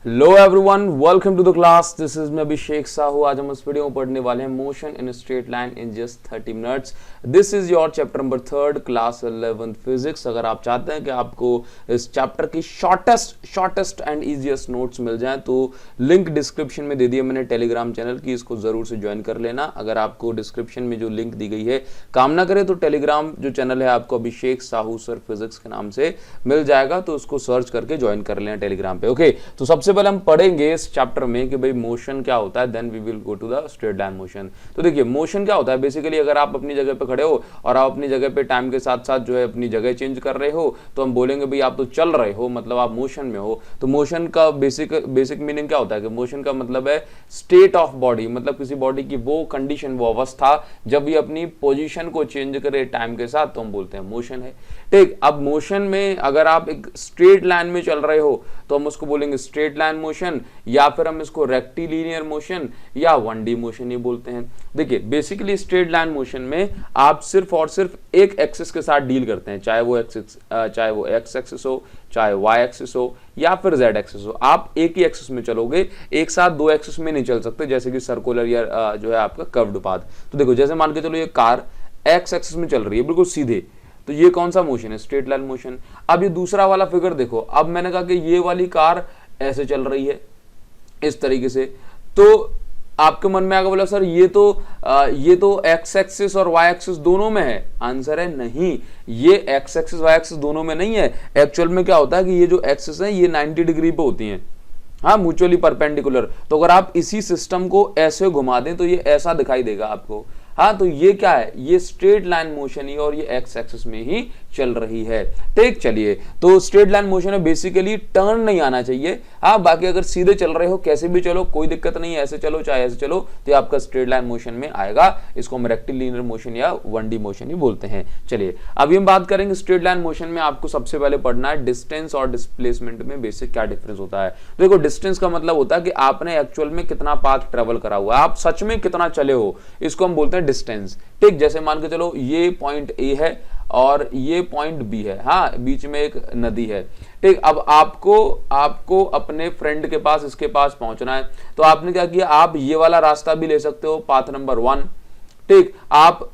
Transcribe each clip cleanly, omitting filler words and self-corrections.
Hello everyone, welcome to the class. This is मैं अभिषेक साहू। आज हम इस वीडियो में पढ़ने वाले हैं motion in straight line in just 30 minutes. This is your chapter number 3 class 11th physics. अगर आप चाहते हैं कि आपको इस चैप्टर की शॉर्टेस्ट एंड इजीएस्ट नोट्स मिल जाएं तो लिंक डिस्क्रिप्शन में दे दिया मैंने टेलीग्राम चैनल की, इसको जरूर से ज्वाइन कर लेना। अगर आपको डिस्क्रिप्शन में जो लिंक दी गई है काम ना करे तो टेलीग्राम जो चैनल है आपको अभिषेक साहू सर फिजिक्स के नाम से मिल जाएगा, तो उसको सर्च करके ज्वाइन कर लेना टेलीग्राम पे। ओके, तो सबसे पहले हम पढ़ेंगे इस चैप्टर में कि भाई मोशन क्या होता है, then we will go to the straight line motion. तो देखिए मोशन क्या होता है बेसिकली, अगर आप अपनी जगह पे खड़े हो और आप अपनी जगह पे टाइम के साथ साथ जो है अपनी जगह चेंज कर रहे हो तो हम बोलेंगे भाई आप तो चल रहे हो, मतलब आप मोशन में हो। तो मोशन का बेसिक मीनिंग क्या होता है कि मोशन का मतलब है स्टेट ऑफ बॉडी, मतलब किसी बॉडी की वो कंडीशन, वो अवस्था जब ये अपनी पोजीशन को चेंज करे टाइम के साथ तो हम बोलते हैं मोशन है। ठीक, अब मोशन में अगर आप एक स्ट्रेट लाइन में चल रहे हो तो हम उसको बोलेंगे स्ट्रेट लाइन मोशन, या फिर हम इसको रेक्टिलिनियर मोशन या 1D मोशन ही बोलते हैं। देखिए बेसिकली स्ट्रेट लाइन मोशन में आप सिर्फ और सिर्फ एक एक्सिस के साथ डील करते हैं, चाहे वो एक्स एक्सिस हो, चाहे वाई एक्सिस हो या फिर जेड एक्सिस हो। आप एक ही एक्सिस में चलोगे, एक साथ दो एक्सिस में नहीं चल सकते, जैसे कि सर्कुलर या जो है आपका कर्व्ड पाथ। तो देखो जैसे मान के चलो ये कार एक्स एक्सिस में चल रही है बिल्कुल सीधे, तो ये कौन सा मोशन है? Straight line motion. अब ये दूसरा वाला फिगर देखो, अब मैंने कहा कि ये वाली कार ऐसे चल रही है इस तरीके से, तो आपके मन में आगे बोला सर ये तो एक्स एक्सिस और वाई एक्सिस दोनों में है। आंसर है नहीं, ये एक्स एक्सिस वाई एक्सिस दोनों में नहीं है। एक्चुअल में क्या होता है कि ये जो एक्सिस है ये 90 डिग्री पे होती हैं, हाँ, म्यूचुअली परपेंडिकुलर। तो अगर आप इसी सिस्टम को ऐसे घुमा दें तो ये ऐसा दिखाई देगा आपको। हाँ, तो ये क्या है? ये स्ट्रेट लाइन मोशन ही, और ये एक्स एक्सिस में ही चल रही है। ठीक, चलिए, तो स्ट्रेट लाइन मोशन है बेसिकली टर्न नहीं आना चाहिए। हाँ, बाकी अगर सीधे चल रहे हो कैसे भी चलो कोई दिक्कत नहीं है, ऐसे चलो चाहे ऐसे चलो तो आपका स्ट्रेट लाइन मोशन में आएगा। इसको हम रेक्टिलिनियर मोशन या 1D मोशन ही बोलते हैं। चलिए अभी हम बात करेंगे स्ट्रेट लाइन मोशन में आपको सबसे पहले पढ़ना है डिस्टेंस और डिस्प्लेसमेंट में बेसिक क्या डिफरेंस होता है। देखो डिस्टेंस का मतलब होता है कि आपने एक्चुअल में कितना पाथ ट्रेवल करा हुआ है, आप सच में कितना चले हो, इसको हम बोलते हैं डिस्टेंस। ठीक, जैसे मान के चलो ये पॉइंट ए है और ये पॉइंट बी है, हाँ, बीच में एक नदी है। ठीक, अब आपको अपने फ्रेंड के पास, इसके पास पहुंचना है, तो आपने क्या किया, आप ये वाला रास्ता भी ले सकते हो, पाथ नंबर 1। ठीक, आप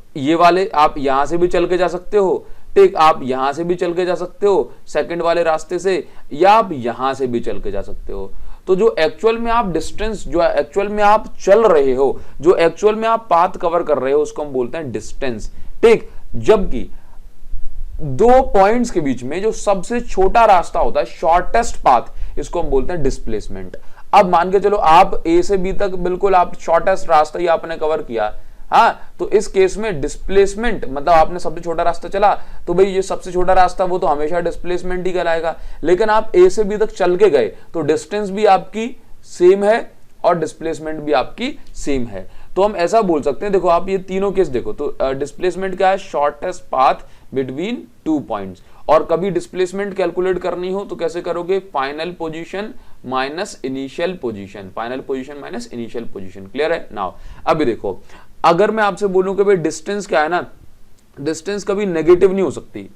यहां से भी चल के जा सकते हो। ठीक, आप यहां से भी चल के जा सकते हो सेकंड वाले रास्ते से, या आप यहां से भी चल के जा सकते हो। तो जो एक्चुअल में आप डिस्टेंस, जो एक्चुअल में आप चल रहे हो, जो एक्चुअल में आप पाथ कवर कर रहे हो, उसको हम बोलते हैं डिस्टेंस। ठीक, जबकि दो पॉइंट्स के बीच में जो सबसे छोटा रास्ता होता है, शॉर्टेस्ट पाथ, इसको हम बोलते हैं डिस्प्लेसमेंट। अब मान के चलो आप ए से बी तक बिल्कुल आप शॉर्टेस्ट रास्ता ही आपने कवर किया, हाँ, तो इस केस में डिस्प्लेसमेंट मतलब आपने सबसे छोटा रास्ता चला, तो भाई ये सबसे छोटा रास्ता वो तो हमेशा डिस्प्लेसमेंट ही कहलाएगा। लेकिन आप ए से बी तक चल के गए तो डिस्टेंस भी आपकी सेम है और डिस्प्लेसमेंट भी आपकी सेम है। तो हम ऐसा बोल सकते हैं, देखो आप ये तीनों केस देखो, तो डिस्प्लेसमेंट क्या है? Shortest path between 2 points. और कभी डिस्प्लेसमेंट कैलकुलेट करनी हो तो कैसे करोगे? Final position minus initial position, final position minus initial position. Clear है? नाउ अभी देखो, अगर मैं आपसे बोलूं कि भाई डिस्टेंस क्या है ना, डिस्टेंस कभी नेगेटिव नहीं हो सकती,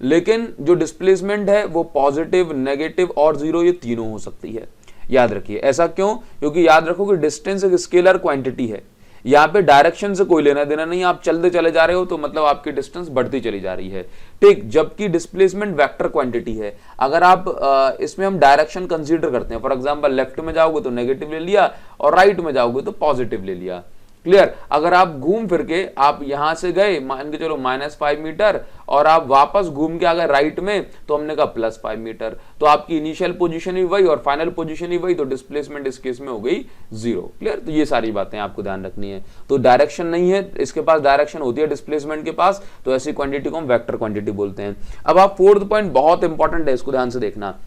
लेकिन जो डिस्प्लेसमेंट है वो पॉजिटिव, नेगेटिव और जीरो, ये तीनों हो सकती है। याद रखिए, ऐसा क्यों? क्योंकि याद रखो कि डिस्टेंस एक स्केलर क्वांटिटी है, यहाँ पे डायरेक्शन से कोई लेना देना नहीं, आप चलते चले जा रहे हो तो मतलब आपकी डिस्टेंस बढ़ती चली जा रही है। ठीक, जबकि डिस्प्लेसमेंट वेक्टर क्वांटिटी है। अगर आप इसमें हम डायरेक्शन कंसीडर करते हैं, फॉर एग्जांपल लेफ्ट में जाओगे तो नेगेटिव ले लिया और राइट में जाओगे तो पॉजिटिव ले लिया। क्लियर? अगर आप घूम फिर के आप यहां से गए मान के चलो -5 मीटर और आप वापस घूम के आ गए राइट में, तो हमने कहा +5 मीटर, तो आपकी इनिशियल पोजीशन ही वही और फाइनल पोजीशन ही वही, तो डिस्प्लेसमेंट इस केस में हो गई 0। क्लियर? तो ये सारी बातें आपको ध्यान रखनी है। तो डायरेक्शन नहीं है इसके पास, डायरेक्शन होती है डिस्प्लेसमेंट के पास, तो ऐसी क्वांटिटी को हम वेक्टर क्वांटिटी बोलते हैं। अब आप फोर्थ पॉइंट बहुत इंपॉर्टेंट है, इसको ध्यान से देखना।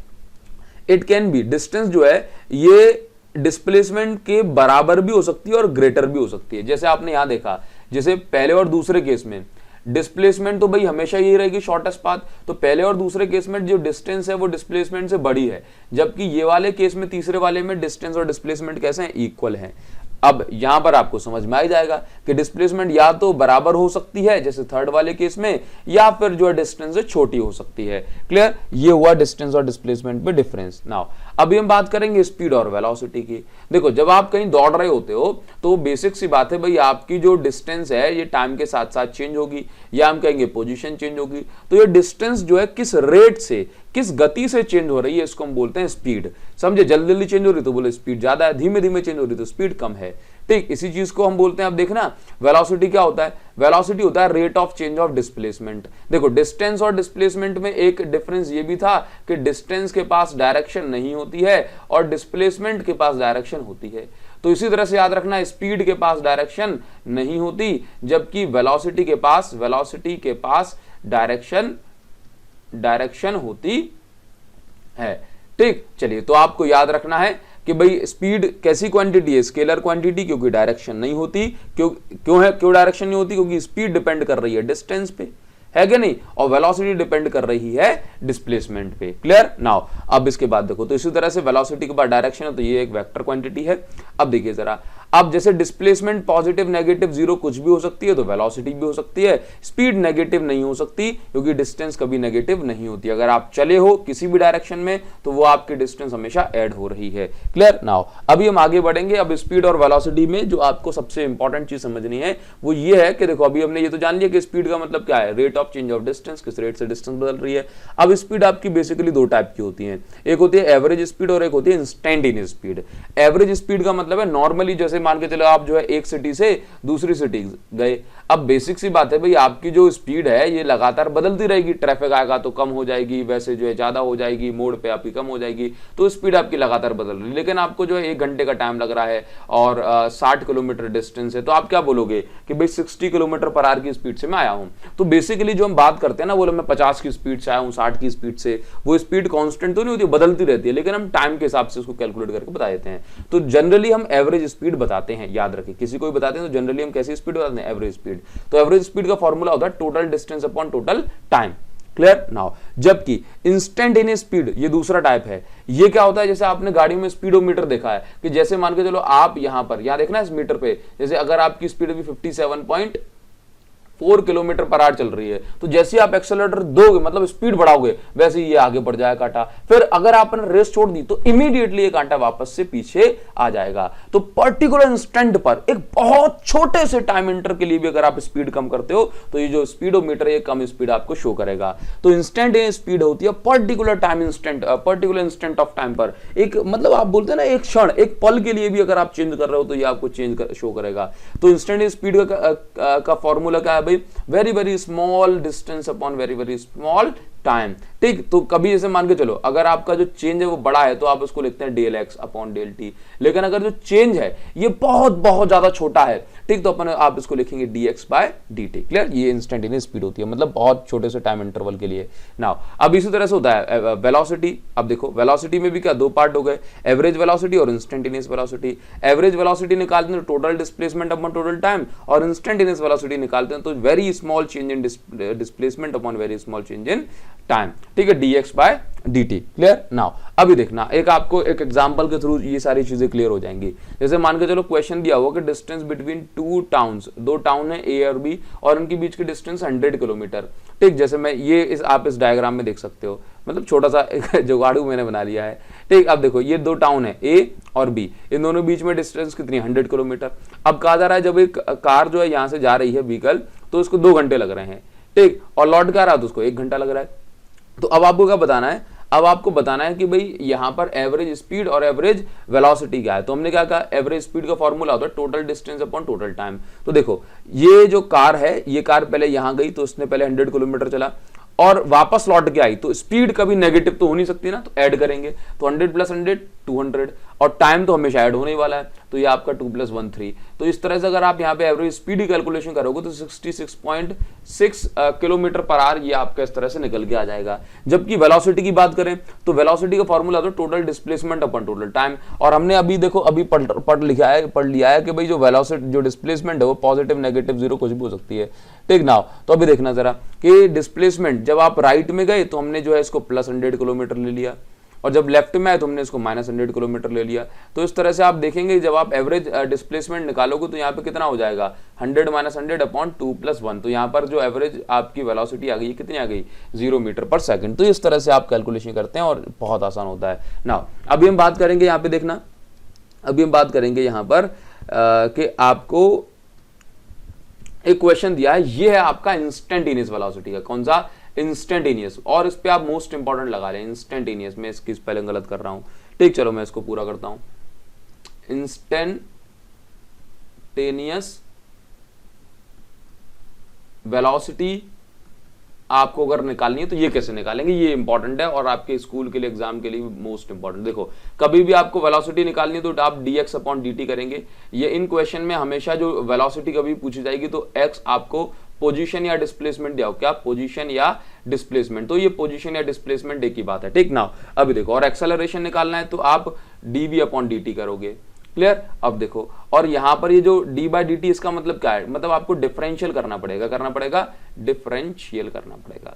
इट कैन बी, डिस्टेंस जो है ये डिस्प्लेसमेंट के बराबर भी हो सकती है और ग्रेटर भी हो सकती है। जैसे आपने यहां देखा, जैसे पहले और दूसरे केस में डिस्प्लेसमेंट तो भाई हमेशा यही रहेगी शॉर्टेस्ट पाथ, तो पहले और दूसरे केस में जो डिस्टेंस है वो डिस्प्लेसमेंट से बड़ी है, जबकि ये वाले केस में तीसरे वाले में डिस्टेंस और डिस्प्लेसमेंट कैसे हैं? इक्वल हैं। अब यहां पर आपको समझ में आ जाएगा कि डिस्प्लेसमेंट या तो बराबर हो सकती है जैसे थर्ड वाले केस में, या फिर जो है डिस्टेंस छोटी हो सकती है। क्लियर? ये हुआ डिस्टेंस और डिस्प्लेसमेंट पे डिफरेंस। नाउ अभी हम बात करेंगे स्पीड और वेलोसिटी की। देखो जब आप कहीं दौड़ रहे होते हो तो बेसिक सी बात है भाई, आपकी जो डिस्टेंस है ये टाइम के साथ साथ चेंज होगी, या हम कहेंगे पोजीशन चेंज होगी। तो ये डिस्टेंस जो है किस रेट से, किस गति से चेंज हो रही है, इसको हम बोलते हैं स्पीड। समझे, जल्दी जल्दी चेंज हो रही तो बोले स्पीड ज्यादा है, धीमे धीमे चेंज हो रही तो स्पीड कम है। ठीक, इसी चीज को हम बोलते हैं, अब देखना वेलोसिटी क्या होता है। वेलोसिटी होता है rate of change of displacement. देखो डिस्टेंस और डिस्प्लेसमेंट में एक डिफरेंस ये भी था कि डिस्टेंस के पास डायरेक्शन नहीं होती है और डिस्प्लेसमेंट के पास डायरेक्शन होती है। तो इसी तरह से याद रखना, स्पीड के पास डायरेक्शन नहीं होती, जबकि वेलोसिटी के पास डायरेक्शन होती है। ठीक, चलिए तो आपको याद रखना है कि भाई स्पीड कैसी क्वांटिटी है, स्केलर क्वांटिटी, क्योंकि डायरेक्शन नहीं होती। क्यों डायरेक्शन नहीं होती? क्योंकि स्पीड डिपेंड कर रही है डिस्टेंस पे, है कि नहीं, और वेलोसिटी डिपेंड कर रही है डिस्प्लेसमेंट पे। क्लियर नाउ, अब इसके बाद देखो, तो इसी तरह से वेलोसिटी के बाद डायरेक्शन है, तो ये एक वेक्टर क्वांटिटी है। अब देखिए जरा, अब जैसे डिस्प्लेसमेंट पॉजिटिव नेगेटिव जीरो कुछ भी हो सकती है, तो वेलोसिटी भी हो सकती है। स्पीड नेगेटिव नहीं हो सकती क्योंकि डिस्टेंस कभी नेगेटिव नहीं होती। अगर आप चले हो किसी भी डायरेक्शन में तो वो आपकी डिस्टेंस हमेशा ऐड हो रही है। क्लियर नाउ, अभी हम आगे बढ़ेंगे। अब स्पीड और वेलोसिटी में जो आपको सबसे इंपॉर्टेंट चीज समझनी है वो ये है कि देखो अभी हमने ये तो जान लिया कि स्पीड का मतलब क्या है, rate of change of distance, किस रेट से डिस्टेंस बदल रही है। अब स्पीड आपकी बेसिकली दो टाइप की होती है, एक होती है एवरेज स्पीड और एक होती है इंस्टेंटेनियस स्पीड। एवरेज स्पीड का मतलब है नॉर्मली, जैसे मान के चलो आप जो है एक सिटी से दूसरी सिटी गए। अब बेसिक सी बात है भाई, आपकी जो स्पीड है ये लगातार बदलती रहेगी, ट्रैफिक आएगा तो कम हो जाएगी, वैसे जो है ज्यादा हो जाएगी, मोड़ पे आपकी कम हो जाएगी, तो स्पीड आपकी लगातार बदल रही है। लेकिन आपको जो है 1 घंटे का टाइम लग रहा है और 60 किलोमीटर डिस्टेंस है, तो आप क्या बोलोगे कि भाई 60 किलोमीटर पर आवर की स्पीड से मैं आया हूं। तो बेसिकली जो हम बात करते हैं ना, बोले मैं 50 की स्पीड से आया हूं, 60 की स्पीड से, वो स्पीड कांस्टेंट तो नहीं होती, बदलती रहती है, लेकिन हम टाइम के हिसाब से उसको कैलकुलेट करके बता देते हैं। तो जनरली हम एवरेज स्पीड बताते हैं, याद रखिए, किसी को भी बताते हैं तो जनरली हम कैसी स्पीड बताते हैं, एवरेज स्पीड। तो एवरेज स्पीड का फॉर्मूला होता है total distance upon total time. Clear now, जबकि इंस्टेंटेनियस स्पीड ये दूसरा टाइप है। ये क्या होता है, जैसे आपने गाड़ी में स्पीडोमीटर देखा है कि जैसे मान के चलो आप यहां पर, यहां देखना इस मीटर पे, जैसे अगर आपकी स्पीड अभी 57.4 किलोमीटर पर आवर चल रही है, तो जैसे आप एक्सेलरेटर दोगे, मतलब स्पीड बढ़ाओगे, वैसे ये आगे बढ़ जाएगा कांटा। फिर अगर आपने रेस छोड़ दी तो इमीडिएटली ये कांटा वापस से पीछे आ जाएगा। तो पर्टिकुलर इंस्टेंट पर एक बहुत छोटे से टाइम इंटर के लिए भी अगर आप स्पीड कम करते हो तो ये जो स्पीडोमीटर है ये कम स्पीड आपको शो करेगा। तो इंस्टेंट स्पीड होती है particular time instant, particular instant of time पर, एक मतलब आप बोलते हैं ना एक क्षण, एक पल के लिए भी अगर आप चेंज कर रहे हो तो ये आपको चेंज शो करेगा। तो इंस्टेंट स्पीड का फॉर्मूला क्या है भाई, very very small distance upon very very small time. ठीक, तो कभी जैसे मान के चलो अगर आपका जो चेंज है वो बड़ा है तो आप उसको लिखते हैं del X upon del T, लेकिन अगर जो चेंज है ये बहुत बहुत ज्यादा छोटा है, ठीक, तो अपन आप इसको लिखेंगे D X by D T. Clear, ये इंस्टेंटेनियस स्पीड होती है, मतलब बहुत छोटे से टाइम इंटरवल के लिए। नाउ अब इसी तरह से होता है वेलोसिटी। अब देखो वेलोसिटी में भी क्या दो पार्ट हो गए, एवरेज वेलोसिटी और इंस्टेंटेनियस वेलोसिटी। एवरेज वेलोसिटी निकालते हैं total displacement upon total time, और इंस्टेंटेनियस वेलोसिटी निकालते हैं तो very small change in displacement upon very small change in time. ठीक है, dx by dt। Clear now, अभी देखना एक आपको एक एग्जांपल के थ्रू ये सारी चीजें क्लियर हो जाएंगी। जैसे मान के चलो क्वेश्चन दिया हुआ कि डिस्टेंस बिटवीन टू टाउन्स, दो टाउन है ए और बी और उनके बीच की डिस्टेंस 100 किलोमीटर। ठीक, जैसे मैं ये आप इस डायग्राम में देख सकते हो, मतलब छोटा सा एक जुगाड़ू मैंने बना लिया है। ठीक, अब देखो ये दो टाउन है ए और बी, इन दोनों बीच में डिस्टेंस कितनी, 100 किलोमीटर। अब कहा जा रहा है जब एक कार जो है यहां से जा रही है व्हीकल, तो उसको 2 घंटे लग रहे हैं। ठीक, और लौट कर आ रहा है तो उसको 1 घंटा लग रहा है। तो अब आपको क्या बताना है, अब आपको बताना है कि भाई यहां पर एवरेज स्पीड और एवरेज वेलोसिटी क्या है। तो हमने क्या कहा, एवरेज स्पीड का फॉर्मूला होता है total distance upon total time. तो देखो ये जो कार है, ये कार पहले यहां गई तो उसने पहले 100 किलोमीटर चला और वापस लौट के आई, तो स्पीड कभी नेगेटिव तो हो नहीं सकती ना, तो ऐड करेंगे, तो 100 प्लस 100 200, और टाइम तो हमेशा ऐड होने ही वाला है, तो ये आपका 2 + 1 3। तो इस तरह से अगर आप यहाँ पे एवरेज स्पीड की कैलकुलेशन करोगे तो 66.6 किलोमीटर पर आवर ये आपका इस तरह से निकल के आ जाएगा। जबकि वेलोसिटी की बात करें तो वेलोसिटी का फॉर्मूला तो टोटल डिस्प्लेसमेंट अपन टोटल टाइम, और हमने अभी देखो अभी पढ़ लिया है कि भाई जो वेलोसिटी जो डिस्प्लेसमेंट है वो पॉजिटिव नेगेटिव जीरो कुछ भी हो सकती है। ठीक ना, तो अभी देखना जरा कि डिस्प्लेसमेंट जब आप राइट में गए तो हमने जो है इसको +100 किलोमीटर ले लिया, और जब लेफ्ट में आए तो हमने इसको -100 किलोमीटर ले लिया। तो इस तरह से आप देखेंगे जब आप एवरेज डिस्प्लेसमेंट निकालोगे तो यहाँ पे कितना हो जाएगा 100 - 100 अपॉन 2 + 1। तो यहाँ पर जो एवरेज आपकी वेलोसिटी आ गई कितनी आ गई 0 मीटर पर सेकंड। तो इस तरह से आप कैलकुलेशन करते हैं और बहुत आसान होता है। नाउ अभी हम बात करेंगे यहाँ पे, देखना अभी हम बात करेंगे यहाँ पर कि आपको एक क्वेश्चन दिया है, ये है आपका इंस्टेंटेनियस वेलोसिटी का। कौन सा? इंस्टेंटेनियस। और इस पे आप मोस्ट इंपॉर्टेंट लगा लें इंस्टेंटेनियस। में इसकी स्पेलिंग गलत कर रहा हूं, ठीक, चलो मैं इसको पूरा करता हूं। इंस्टेंटेनियस वेलोसिटी आपको अगर निकालनी है तो ये कैसे निकालेंगे, ये इंपॉर्टेंट है और आपके स्कूल के लिए एग्जाम के लिए मोस्ट इंपॉर्टेंट। देखो कभी भी आपको वेलोसिटी निकालनी है तो आप dx अपॉन dt करेंगे। ये इन क्वेश्चन में हमेशा जो वेलोसिटी कभी पूछी जाएगी तो x आपको पोजीशन या डिस्प्लेसमेंट दिया हो, क्या पोजीशन या डिस्प्लेसमेंट, तो ये पोजीशन या डिस्प्लेसमेंट एक ही बात है, ठीक ना। अभी देखो और एक्सेलरेशन निकालना है तो आप dv अपॉन dt करोगे, क्लियर। अब देखो और यहां पर ये जो d/dt इसका मतलब क्या है, मतलब आपको डिफरेंशियल करना पड़ेगा, डिफरेंशियल करना पड़ेगा,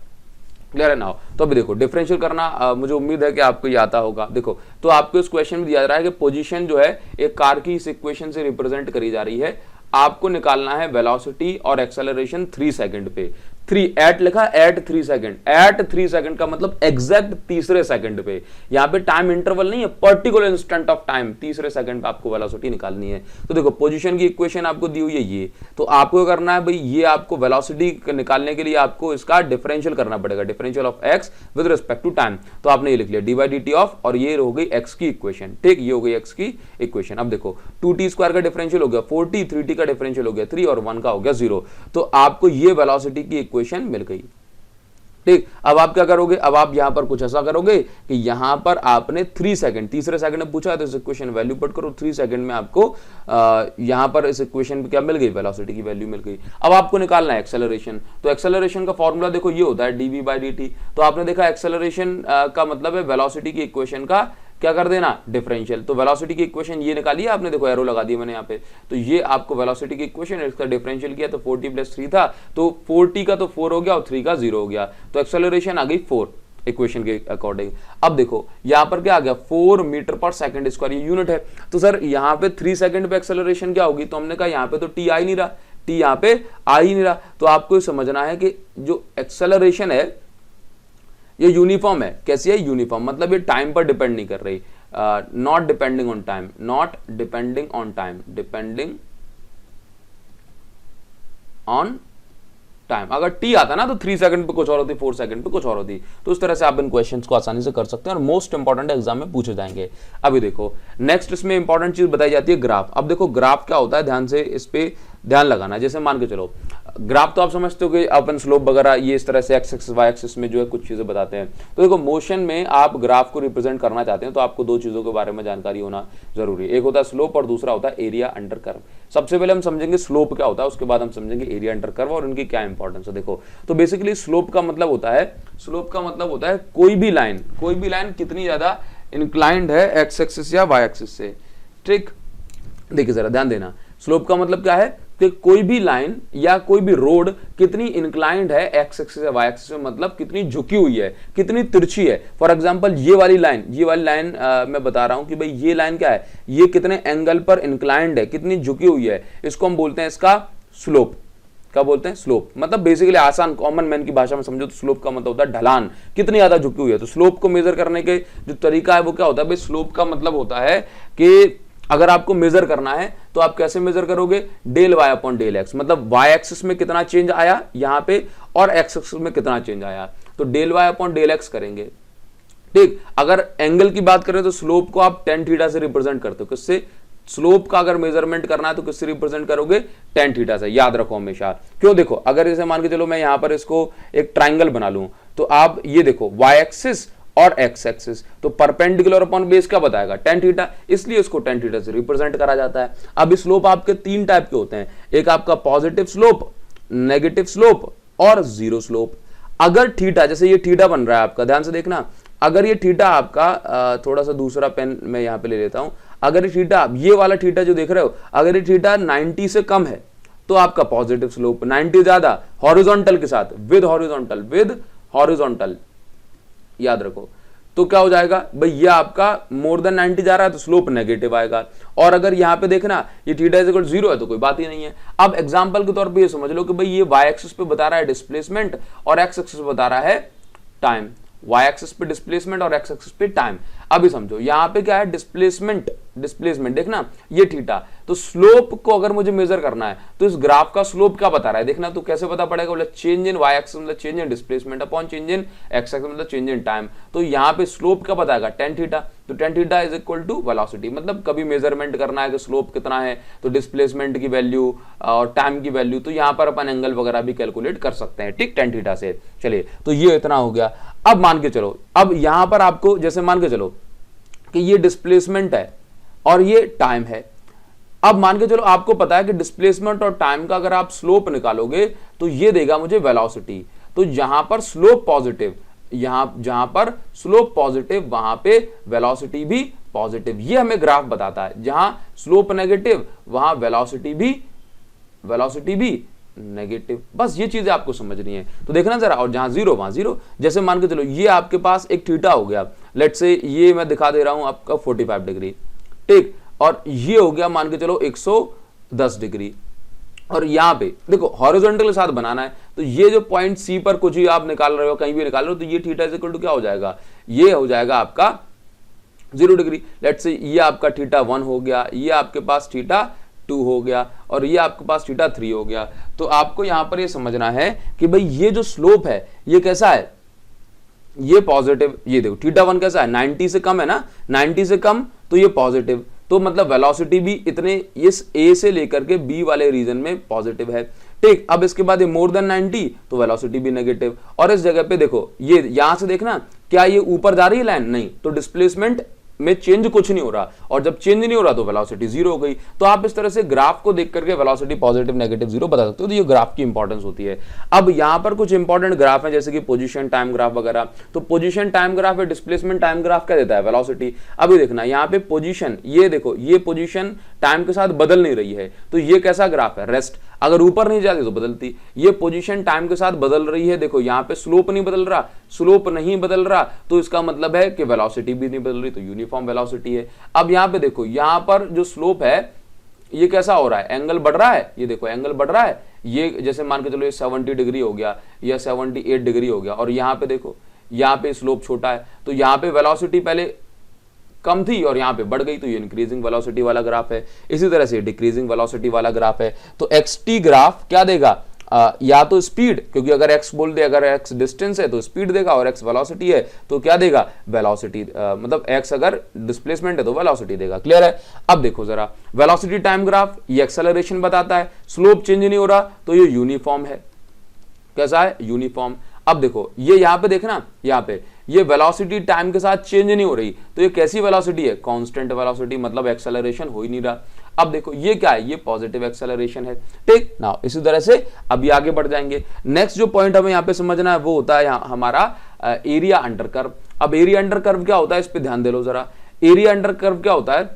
क्लियर है ना। तो अभी देखो डिफरेंशियल करना मुझे उम्मीद है कि आपको ये आता होगा। देखो तो आपको इस क्वेश्चन में दिया जा रहा है कि पोजीशन जो है एक कार की इस इक्वेशन से रिप्रेजेंट करी जा रही है, आपको निकालना है वेलोसिटी और एक्सेलरेशन 3 सेकंड पे। 3 एट लिखा, एट 3 सेकंड, एट 3 सेकंड का मतलब एग्जैक्ट तीसरे सेकंड पे। यहां पे टाइम इंटरवल नहीं है, पर्टिकुलर इंस्टेंट ऑफ टाइम, तीसरे सेकंड पे आपको वेलोसिटी निकालनी है। तो देखो पोजीशन की इक्वेशन आपको दी हुई है ये, तो आपको करना है भाई, ये आपको वेलोसिटी निकालने के लिए आपको इसका डिफरेंशियल करना पड़ेगा, differential of X with respect to time. तो आपने ये लिख लिया d/dt ऑफ, और ये हो गई एक्स की इक्वेशन, ठीक, ये हो गई एक्स की इक्वेशन। अब देखो 2t² का डिफरेंशियल हो गया 4t, 3t का डिफरेंशियल हो गया 3 और 1 का हो गया 0। तो आपको ये वेलोसिटी की इक्वेशन मिल गई, ठीक। अब आप क्या करोगे, अब आप यहां पर कुछ ऐसा करोगे कि यहां पर आपने 3 सेकंड, तीसरे सेकंड में पूछा है तो इस इक्वेशन वैल्यू पुट करो, 3 सेकंड में आपको यहां पर इस इक्वेशन पे क्या मिल गई, वेलोसिटी की वैल्यू मिल गई। अब आपको निकालना है एक्सेलरेशन, तो एक्सेलरेशन का फॉर्मूला देखो ये होता है dv/dt। तो आपने देखा एक्सेलरेशन का मतलब है वेलोसिटी की इक्वेशन का क्या कर देना, डिफरेंशियल। तो वेलोसिटी की इक्वेशन ये निकाली है आपने, देखो एरो लगा दी मैंने यहाँ पे, तो ये आपको वेलोसिटी की इक्वेशन है, इसका डिफरेंशियल किया तो 4t + 3 था, तो 4t का तो 4 हो गया और 3 का 0 हो गया, तो एक्सेलरेशन आ गई 4 इक्वेशन के अकॉर्डिंग। अब देखो यहां पर क्या आ गया 4 मीटर पर सेकंड स्क्वायर, ये यूनिट है। तो सर यहाँ पे 3 सेकंड पे एक्सेलरेशन क्या होगी, तो हमने कहा यहाँ पे तो t आ ही नहीं रहा, t यहाँ पे आ ही नहीं रहा। तो आपको समझना है कि जो एक्सेलरेशन है ये यूनिफॉर्म है। कैसी है, यूनिफॉर्म, मतलब ये टाइम पर डिपेंड नहीं कर रही, not depending on time, not depending on time, depending on time. अगर टी आता ना तो 3 सेकंड पे कुछ और होती, 4 सेकंड पे कुछ और होती। तो इस तरह से आप इन क्वेश्चंस को आसानी से कर सकते हैं और मोस्ट इंपॉर्टेंट एग्जाम में पूछे जाएंगे। अभी देखो नेक्स्ट इसमें इंपॉर्टेंट चीज बताई जाती है ग्राफ। अब देखो ग्राफ क्या होता है, ध्यान से इस पे ध्यान लगाना। जैसे मान के चलो ग्राफ तो आप समझते हो कि अपन स्लोप वगैरह ये इस तरह से एक्स एक्सिस वाई एक्सिस में जो है कुछ चीजें बताते हैं। तो देखो मोशन में आप ग्राफ को रिप्रेजेंट करना चाहते हैं तो आपको दो चीजों के बारे में जानकारी होना जरूरी है। एक होता है स्लोप और दूसरा होता है एरिया अंडर कर्व। सबसे पहले हम समझेंगे स्लोप क्या होता है, उसके बाद हम समझेंगे एरिया अंडर कर्व और उनकी क्या इंपॉर्टेंस है। देखो तो बेसिकली स्लोप का मतलब होता है कोई भी लाइन कितनी ज्यादा इंक्लाइंड है एक्स एक्सिस या वाई एक्सिस से। ठीक, देखिए जरा ध्यान देना, स्लोप का मतलब क्या है कि कोई भी लाइन या कोई भी रोड कितनी इंक्लाइंड है एक्स एक्सिस या वाई एक्सिस में, मतलब कितनी झुकी हुई है, कितनी तिरछी है। फॉर एग्जांपल ये वाली लाइन मैं बता रहा हूं कि भाई ये लाइन क्या है, ये कितने एंगल पर इंक्लाइंड है, कितनी झुकी हुई है, इसको हम बोलते हैं इसका स्लोप। क्या बोलते हैं, स्लोप। मतलब बेसिकली आसान कॉमन मैन की भाषा में समझो तो स्लोप का मतलब होता है ढलान, कितनी ज्यादा झुकी हुई है। तो स्लोप को मेजर करने के जो तरीका है वो क्या होता है भाई, स्लोप का मतलब होता है कि अगर आपको मेजर करना है तो आप कैसे मेजर करोगे, del Y upon del X, मतलब वाई एक्सिस में कितना चेंज आया यहां पे और एक्स एक्सिस में कितना चेंज आया, तो del Y upon del X करेंगे। ठीक, अगर एंगल की बात करें तो स्लोप को आप tan थीटा से रिप्रेजेंट करते हो। किससे, स्लोप का अगर मेजरमेंट करना है तो किससे रिप्रेजेंट करोगे, tan थीटा से। याद रखो हमेशा, क्यों, देखो अगर जैसे मान के चलो मैं यहां पर इसको एक ट्राइंगल बना लूं तो आप ये देखो वाई एक्सिस और एक्स एक्सिस, तो परपेंडिकुलर अपॉन बेस क्या बताएगा, tan थीटा, इसलिए इसको tan थीटा से रिप्रेजेंट करा जाता है। अब स्लोप आपके तीन टाइप के होते हैं, एक आपका पॉजिटिव स्लोप, नेगेटिव स्लोप और जीरो स्लोप। अगर थीटा, जैसे ये थीटा बन रहा है आपका, ध्यान से देखना, अगर ये थीटा आपका थोड़ा सा दूसरा पेन मैं यहां पे ले लेता हूं, अगर ये थीटा, ये वाला थीटा जो देख रहे हो, अगर ये थीटा 90 से कम है तो आपका पॉजिटिव स्लोप, 90 ज्यादा हॉरिजॉन्टल के साथ, विद हॉरिजॉन्टल याद रखो, तो क्या हो जाएगा भाई, ये आपका मोर देन 90 जा रहा है तो स्लोप नेगेटिव आएगा। और अगर यहाँ पे देखना ये थीटा इज इक्वल 0 है तो कोई बात ही नहीं है। अब एग्जांपल के तौर पे ये समझ लो कि भाई ये y एक्सिस पे बता रहा है डिस्प्लेसमेंट और x एक्सिस पे बता रहा है टाइम। y एक्सिस पे डिस्प्लेसमेंट और x एक्सिस पे टाइम। अभी समझो यहाँ पे क्या है, डिस्प्लेसमेंट देखना ये थीटा, तो स्लोप को अगर मुझे मेजर करना है तो इस ग्राफ का स्लोप क्या बता रहा है देखना, तो कैसे पता पड़ेगा, बोले चेंज इन y एक्सिस मतलब change in displacement upon change in x axis मतलब चेंज इन टाइम। तो यहाँ पे स्लोप क्या बताएगा, tan थीटा, तो tan theta is equal to velocity. मतलब कभी मेजरमेंट करना है कि स्लोप कितना है तो डिस्प्लेसमेंट की वैल्यू और टाइम की वैल्यू, तो यहाँ पर अपन एंगल वगैरह भी कैलकुलेट कर सकते हैं, ठीक, tan थीटा से। चलिए तो ये इतना हो गया। अब मान के चलो, अब यहां पर आपको जैसे मान के चलो कि ये डिस्प्लेसमेंट है और ये टाइम है। अब मान के चलो आपको पता है कि डिस्प्लेसमेंट और टाइम का अगर आप स्लोप निकालोगे तो ये देगा मुझे वेलोसिटी। तो जहां पर स्लोप पॉजिटिव, जहां पर स्लोप पॉजिटिव वहां पे वेलोसिटी भी पॉजिटिव, ये हमें ग्राफ बताता है। जहां स्लोप नेगेटिव वहां वेलोसिटी भी नेगेटिव। बस ये चीजें आपको समझनी है, तो देखना जरा। और जहां जीरो वहां जीरो। जैसे मान के चलो ये आपके पास एक थीटा हो गया, लेट्स से ये मैं दिखा दे रहा हूं आपका 45 डिग्री, ठीक, और ये हो गया मान के चलो 110 डिग्री। और यहां पे देखो हॉरिजॉन्टल के साथ बनाना है, तो ये जो पॉइंट सी पर कुछ ही आप निकाल रहे हो, कहीं भी निकाल रहे हो, तो ये थीटा इज इक्वल टू क्या हो जाएगा, ये हो जाएगा आपका 0 डिग्री। लेट्स से ये आपका थीटा 1 हो गया, ये आपके पास थीटा 2 हो गया, और ये आपके पास थीटा 3 हो गया। तो आपको यहां पर ये समझना है कि भाई ये जो स्लोप है ये कैसा है, ये पॉजिटिव। ये देखो थीटा 1 कैसा है, 90 से कम है ना, 90 से कम तो ये पॉजिटिव, तो मतलब वेलोसिटी भी इतने इस ए से लेकर के बी वाले रीजन में पॉजिटिव है, ठीक। अब इसके बाद ये मोर देन 90 तो वेलोसिटी भी नेगेटिव। और इस जगह पे देखो ये यहां से देखना, क्या ये ऊपर जा रही है लाइन, नहीं, तो डिस्प्लेसमेंट में चेंज कुछ नहीं हो रहा, और जब चेंज नहीं हो रहा तो वेलोसिटी 0 हो गई। तो आप इस तरह से ग्राफ को देख करके वेलोसिटी पॉजिटिव नेगेटिव 0 बता सकते हो। तो ये ग्राफ की इंपॉर्टेंस होती है। अब यहां पर कुछ इंपॉर्टेंट ग्राफ है जैसे कि पोजीशन टाइम ग्राफ वगैरह। तो पोजीशन टाइम ग्राफ है, डिस्प्लेसमेंट टाइम ग्राफ क्या देता है, वेलोसिटी। अभी देखना यहाँ पे पोजीशन, ये देखो ये पोजीशन टाइम के साथ बदल नहीं रही है, तो ये कैसा ग्राफ है, रेस्ट। अगर ऊपर नहीं जाती तो बदलती। ये पोजीशन टाइम के साथ बदल रही है, देखो यहाँ पे स्लोप नहीं बदल रहा, स्लोप नहीं बदल रहा, तो इसका मतलब है कि वेलोसिटी भी नहीं बदल रही, तो यूनिफॉर्म वेलोसिटी है। अब यहाँ पे देखो, यहाँ पर जो स्लोप है ये कैसा हो रहा है, एंगल बढ़ रहा है, ये देखो एंगल बढ़ रहा है। ये जैसे मान के चलो ये 70 डिग्री हो गया या 78 डिग्री हो गया, और यहाँ पे देखो यहाँ पे स्लोप छोटा है, तो यहाँ पे वेलोसिटी पहले कम थी और यहाँ पे बढ़ गई, तो ये इंक्रीजिंग वेलोसिटी वाला ग्राफ है। इसी तरह से डिक्रीजिंग वेलोसिटी वाला ग्राफ है। तो एक्सटी ग्राफ क्या देगा, या तो स्पीड, क्योंकि अगर x बोल दे, अगर x डिस्टेंस है तो स्पीड देगा, और x वेलोसिटी है तो क्या देगा, वेलोसिटी, मतलब x अगर डिस्प्लेसमेंट है तो वेलोसिटी देगा। क्लियर है। अब देखो जरा वेलोसिटी टाइम ग्राफ, ये एक्सेलरेशन बताता है, स्लोप चेंज नहीं हो रहा तो ये यूनिफॉर्म है। कैसा है, यूनिफॉर्म। अब देखो ये यहाँ पे देखना, यहाँ पे ये वेलोसिटी टाइम के साथ चेंज नहीं हो रही, तो ये कैसी वेलोसिटी है, कांस्टेंट वेलोसिटी, मतलब एक्सेलरेशन हो ही नहीं रहा। अब देखो ये क्या है, ये पॉजिटिव एक्सेलरेशन है, ठीक ना। इसी तरह से अभी आगे बढ़ जाएंगे। नेक्स्ट जो पॉइंट हमें यहाँ पे समझना है वो होता है हमारा एरिया अंडर कर्व। अब एरिया अंडर कर्व क्या होता है, इस पे ध्यान दे लो जरा। एरिया अंडर कर्व क्या होता है,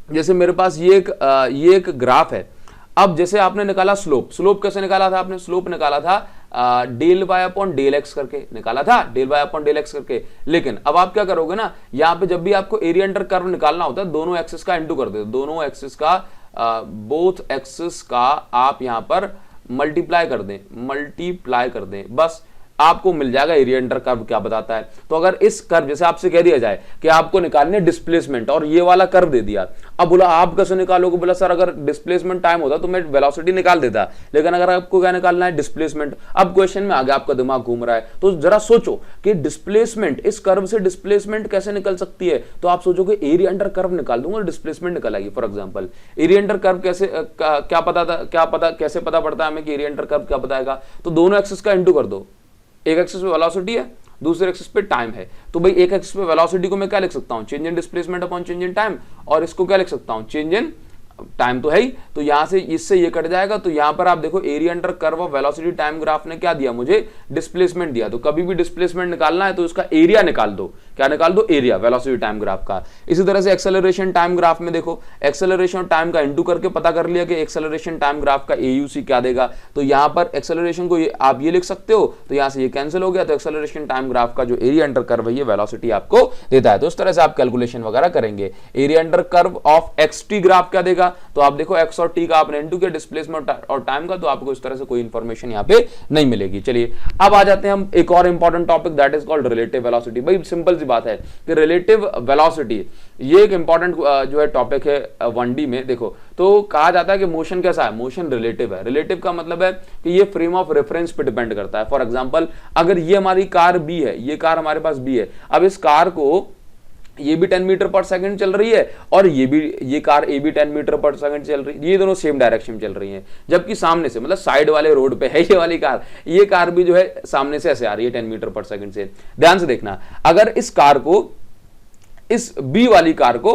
जैसे मेरे पास ये एक ग्राफ है। अब जैसे आपने निकाला स्लोप, स्लोप कैसे निकाला था आपने, स्लोप निकाला था del Y upon del X करके निकाला था, del Y upon del X करके। लेकिन अब आप क्या करोगे ना, यहाँ पे जब भी आपको एरिया अंडर कर्व निकालना होता है, दोनों एक्सिस का इंटू कर दो, दोनों एक्सिस का बोथ एक्सिस का आप यहाँ पर मल्टीप्लाई कर दें, बस आपको मिल जाएगा एरिया अंडर कर्व क्या बताता है। तो अगर इस कर्व, जैसे आपसे कह दिया जाए कि आपको निकालने डिस्प्लेसमेंट, और ये वाला कर्व दे दिया, अब बोला आप कैसे निकालोगे, बोला सर अगर डिस्प्लेसमेंट टाइम होता तो मैं वेलोसिटी निकाल देता, लेकिन अगर आपको क्या निकालना है, डिस्प्लेसमेंट। अब क्वेश्चन में आ गया, आपका दिमाग घूम रहा है, तो जरा सोचो कि डिस्प्लेसमेंट, इस कर्व से डिस्प्लेसमेंट कैसे निकल सकती है। तो आप सोचोगे एरिया अंडर कर्व निकाल दूंगा, डिस्प्लेसमेंट निकल आएगी। For example area under curve कैसे कैसे पता पड़ता है हमें कि एरिया अंडर कर्व क्या बताएगा, तो दोनों एक्सिस का इंटू कर दो। एक एक्सिस पे वेलोसिटी है, दूसरे एक्सिस पे टाइम है, तो भाई एक एक्सिस पे वेलोसिटी को मैं क्या लिख सकता हूं, change in displacement upon change in time, और इसको क्या लिख सकता हूं, चेंज इन टाइम तो है ही, तो यहां से इससे ये कट जाएगा। तो यहां पर आप देखो area under curve of velocity time graph ने क्या दिया मुझे, डिस्प्लेसमेंट दिया। तो कभी भी डिस्प्लेसमेंट निकालना है तो इसका एरिया निकाल दो क्या निकाल दो, एरिया, वेलोसिटी टाइम ग्राफ का। इसी तरह से एक्सेलरेशन टाइम ग्राफ में देखो, एक्सेलरेशन टाइम का इंटू करके पता कर लिया कि एक्सेलरेशन टाइम ग्राफ का AUC क्या देगा, तो यहां पर एक्सेलरेशन को आप ये लिख सकते हो, तो यहां से ये कैंसिल हो गया, तो एक्सेलरेशन टाइम ग्राफ का जो एरिया अंडर कर्व है वेलोसिटी आपको देता है। तो इस तरह से आप कैलकुलेशन वगैरह करेंगे। Area under curve of XT graph क्या देगा, तो आप देखो x और t का आपने इंटू किया डिस्प्लेसमेंट और टाइम का, तो आपको इस तरह से कोई इंफॉर्मेशन यहां पे नहीं मिलेगी। चलिए अब आ जाते हैं हम एक और important topic, that is called relative velocity. भाई सिंपल सी बात है कि रिलेटिव वेलोसिटी ये एक इंपॉर्टेंट जो है टॉपिक है 1D में। देखो तो कहा जाता है कि मोशन कैसा है, मोशन रिलेटिव है। रिलेटिव का मतलब है कि ये फ्रेम ऑफ रेफरेंस पे डिपेंड करता है। फॉर एग्जांपल अगर ये हमारी कार B है, ये कार हमारे पास B है, अब इस कार को ये भी 10 मीटर पर सेकंड चल रही है और ये कार A भी 10 मीटर पर सेकंड चल रही है, ये दोनों सेम डायरेक्शन में चल रही हैं, जबकि सामने से मतलब साइड वाले रोड पे है ये वाली कार, ये कार भी जो है सामने से ऐसे आ रही है 10 मीटर पर सेकंड से। ध्यान से देखना, अगर इस कार को, इस B वाली कार को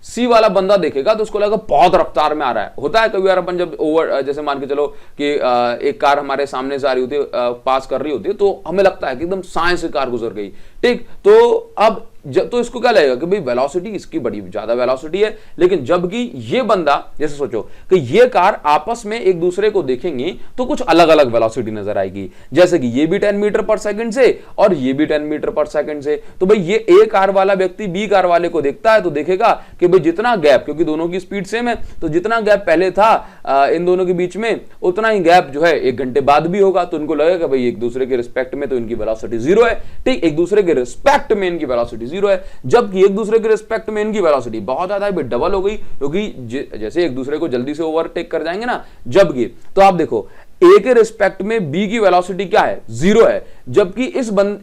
C वाला बंदा देखेगा तो उसको लगेगा बहुत रफ्तार में आ रहा है। होता है कभी यार अपन जब ओवर, जैसे मान के चलो कि एक कार हमारे सामने से आ रही होती है, पास कर रही होती है, तो हमें लगता है कि एकदम साइंस से कार गुजर गई, ठीक। तो अब तो इसको क्या लगेगा कि भाई वेलोसिटी इसकी बड़ी ज्यादा वेलोसिटी है, लेकिन जबकि ये बंदा, जैसे सोचो कि ये कार आपस में एक दूसरे को देखेंगी तो कुछ अलग अलग वेलोसिटी नजर आएगी, जैसे कि ये भी 10 मीटर पर सेकंड से और ये भी 10 मीटर पर सेकंड से। तो भाई ये A कार वाला व्यक्ति B कार वाले को देखता है तो देखेगा कि भाई जितना गैप, क्योंकि दोनों की स्पीड सेम है, तो जितना गैप पहले था इन दोनों के बीच में, उतना ही गैप जो है 1 घंटे बाद भी होगा। तो उनको लगेगा भाई एक दूसरे के रिस्पेक्ट में तो इनकी वेलोसिटी 0 है, ठीक, एक दूसरे के रिस्पेक्ट में इनकी वेलोसिटी 0 है, जबकि एक दूसरे के रिस्पेक्ट में इनकी वेलोसिटी बहुत ज्यादा है, डबल हो गई, क्योंकि जैसे एक दूसरे को जल्दी से ओवरटेक कर जाएंगे ना जबकि, तो आप देखो A के रिस्पेक्ट में B की वेलोसिटी क्या है, 0 है, जबकि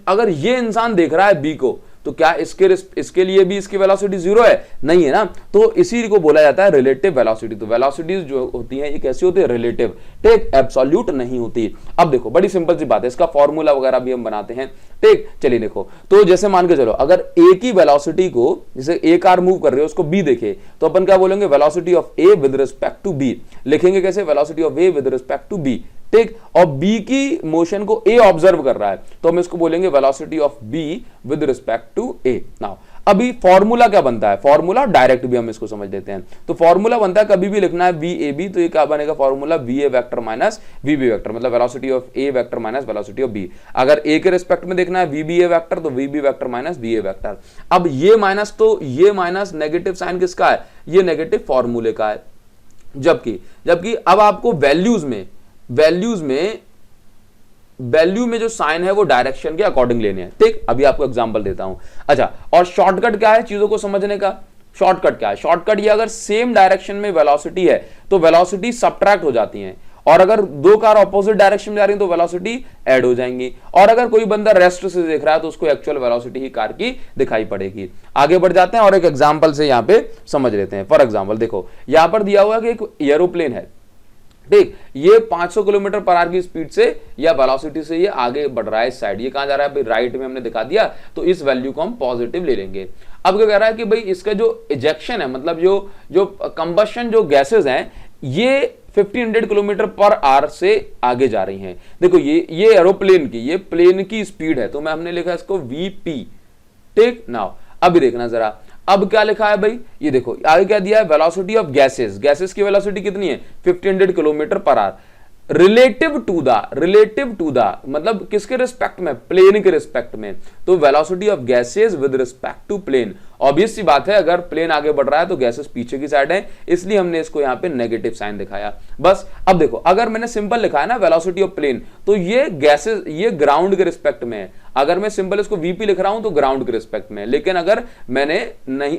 अगर ये इंसान देख रहा है B को, तो क्या इसके लिए भी इसकी वेलोसिटी 0 है, नहीं है ना। तो इसी को बोला जाता है रिलेटिव वेलोसिटी। तो वेलोसिटीज जो होती हैं ये कैसी होती है, रिलेटिव, ठीक, एब्सोल्यूट नहीं होती। अब देखो बड़ी सिंपल सी बात है, इसका फॉर्मूला वगैरह भी हम बनाते हैं, ठीक। चलिए देखो, तो जैसे मान के चलो अगर A की वेलोसिटी को, जैसे A कार मूव कर रही है उसको B देखे, तो अपन क्या बोलेंगे, velocity of A with respect to B। लिखेंगे कैसे, velocity of A with respect to B, ठीक। और B की मोशन को A ऑब्जर्व कर रहा है तो हम इसको बोलेंगे velocity of B with respect to A। Now अभी फॉर्मूला क्या बनता है, फॉर्मूला डायरेक्ट भी हम इसको समझ लेते हैं। तो फॉर्मूला बनता है, कभी भी लिखना है VAB, तो ये क्या बनेगा formula, VA vector minus VB vector, मतलब velocity of A vector minus velocity of B। अगर A के रिस्पेक्ट में देखना है VBA वेक्टर, तो VB vector minus VA vector. अब ये माइनस, तो ये माइनस नेगेटिव साइन किसका है, ये नेगेटिव फॉर्मूले का है। जबकि अब आपको वैल्यू में जो साइन है वो डायरेक्शन के अकॉर्डिंग लेने हैं, ठीक। अभी आपको एग्जांपल देता हूं। अच्छा, और शॉर्टकट क्या है चीजों को समझने का, शॉर्टकट क्या है, शॉर्टकट ये अगर सेम डायरेक्शन में वेलोसिटी है तो वेलोसिटी सब्ट्रैक्ट हो जाती है, और अगर दो कार ऑपोजिट डायरेक्शन में जा रही है तो वेलोसिटी ऐड हो जाएंगी, और अगर कोई बंदा रेस्ट से देख रहा है तो उसको एक्चुअल वेलोसिटी ही कार की दिखाई पड़ेगी। आगे बढ़ जाते हैं और एक एग्जांपल से यहां पे समझ लेते हैं। फॉर एग्जांपल देखो, यहां पर दिया हुआ है कि एक एरोप्लेन है, ठीक, ये 500 किलोमीटर पर आवर की स्पीड से या वेलोसिटी से ये आगे बढ़ रहा है इस साइड, ये कहां जा रहा है, राइट में हमने दिखा दिया, तो इस वैल्यू को हम पॉजिटिव ले लेंगे। अब क्या कह रहा है कि भाई इसका जो इजेक्शन है, मतलब जो कंबशन जो गैसेस हैं, ये 1500 किलोमीटर पर आवर से आगे जा रही हैं। देखो ये एरोप्लेन की, ये प्लेन की स्पीड है, तो हमने लिखा इसको VP, ठीक। नाउ अभी देखना जरा, अब क्या लिखा है भाई, ये देखो आगे क्या दिया है, वेलोसिटी ऑफ गैसेस की वेलोसिटी कितनी है, 1500 kilometre per hour, relative to the मतलब किसके रिस्पेक्ट में, प्लेन के रिस्पेक्ट में। तो velocity of gases with respect to plane, obvious सी बात है अगर प्लेन आगे बढ़ रहा है तो गैसेस पीछे की साइड है, इसलिए हमने इसको यहां पे नेगेटिव साइन दिखाया। बस अब देखो, अगर मैंने सिंपल लिखा है ना वेलोसिटी ऑफ प्लेन, तो ये गैसेस ये ग्राउंड के रिस्पेक्ट में है। अगर मैं सिंपल इसको VP लिख रहा हूं तो ग्राउंड के रिस्पेक्ट में, लेकिन अगर मैंने नहीं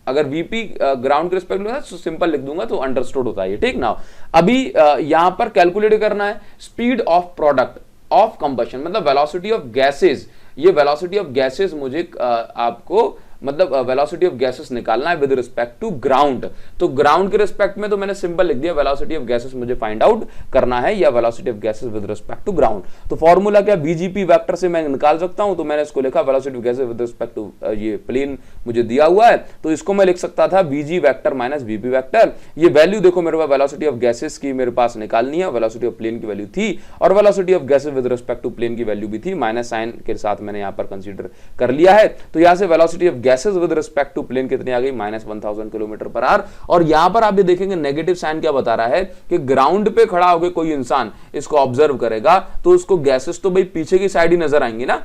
अगर VP ग्राउंड के रिस्पेक्ट में तो सिंपल लिख दूंगा तो अंडरस्टूड होता है, ठीक ना। अभी यहां पर कैलकुलेट करना है speed of product of combustion, मतलब वेलोसिटी ऑफ गैसेस, ये वेलोसिटी ऑफ गैसेस मुझे आपको मतलब वेलोसिटी ऑफ गैसेस निकालना है विद रिस्पेक्ट टू ग्राउंड। तो ग्राउंड के रिस्पेक्ट में तो मैंने सिंपल लिख दिया वेलोसिटी ऑफ गैसेस मुझे फाइंड आउट करना है, या velocity of gases with respect to ground. तो फॉर्मूला क्या, बीजीपी वेक्टर से मैं निकाल सकता हूं, तो मैंने इसको लिखा velocity of gases with respect to ये प्लेन मुझे दिया हुआ है, तो इसको मैं लिख सकता था बीजी वेक्टर माइनस बीपी वेक्टर। ये वैल्यू देखो मेरे पास वेलोसिटी ऑफ गैसेस की मेरे पास निकालनी है, वेलोसिटी ऑफ प्लेन की वैल्यू थी और velocity of gases with respect to plane की वैल्यू भी थी, माइनस साइन के साथ मैंने यहां पर कंसीडर कर लिया है। तो यहां से velocity of gases with respect to plane कितनी आ गई, -1000 किलोमीटर पर आवर। और यहां पर आप ये देखेंगे नेगेटिव साइन क्या बता रहा है कि ग्राउंड पे खड़ा होकर कोई इंसान इसको ऑब्जर्व करेगा तो उसको गैसेस तो भाई पीछे की साइड ही नजर आएंगी ना,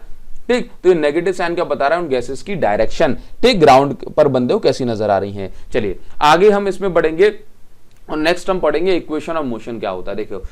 ठीक। तो ये नेगेटिव साइन क्या बता रहा है, उन गैसेस की डायरेक्शन, ठीक, ग्राउंड पर बंदे को कैसी नजर आ रही हैं। चलिए आगे हम इसमें बढ़ेंगे और नेक्स्ट हम पढ़ेंगे इक्वेशन ऑफ मोशन क्या होता है। देखो